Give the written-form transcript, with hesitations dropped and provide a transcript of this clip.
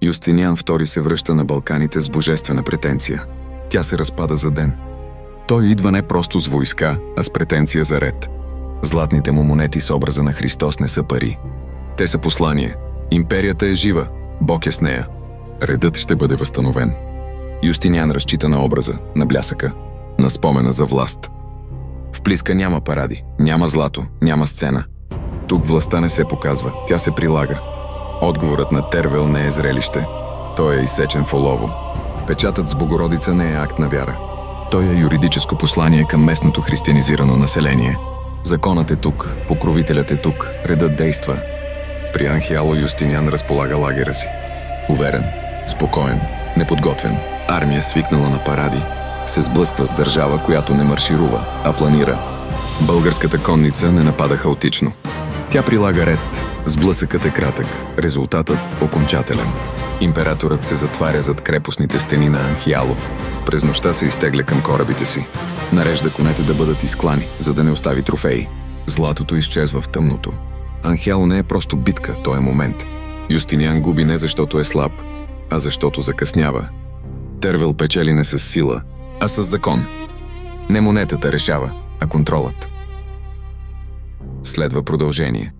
Юстиниан II се връща на Балканите с божествена претенция. Тя се разпада за ден. Той идва не просто с войска, а с претенция за ред. Златните му монети с образа на Христос не са пари. Те са послание. Империята е жива, Бог е с нея. Редът ще бъде възстановен. Юстиниан разчита на образа, на блясъка, на спомена за власт. В Плиска няма паради, няма злато, няма сцена. Тук властта не се показва, тя се прилага. Отговорът на Тервел не е зрелище. Той е изсечен в олово. Печатът с Богородица не е акт на вяра. Той е юридическо послание към местното християнизирано население. Законът е тук, покровителят е тук, редът действа. При Анхиало Юстиниан разполага лагера си. Уверен, спокоен, неподготвен, армия свикнала на паради, се сблъсква с държава, която не марширува, а планира. Българската конница не напада хаотично. Тя прилага ред, сблъсъкът е кратък, резултатът окончателен. Императорът се затваря зад крепостните стени на Анхиало. През нощта се изтегля към корабите си. Нарежда конете да бъдат изклани, за да не остави трофеи. Златото изчезва в тъмното. Анхиало не е просто битка, то е момент. Юстиниан губи не защото е слаб, а защото закъснява. Тервел печели не с сила, а с закон. Не монетата решава, а контролът. Следва продължение.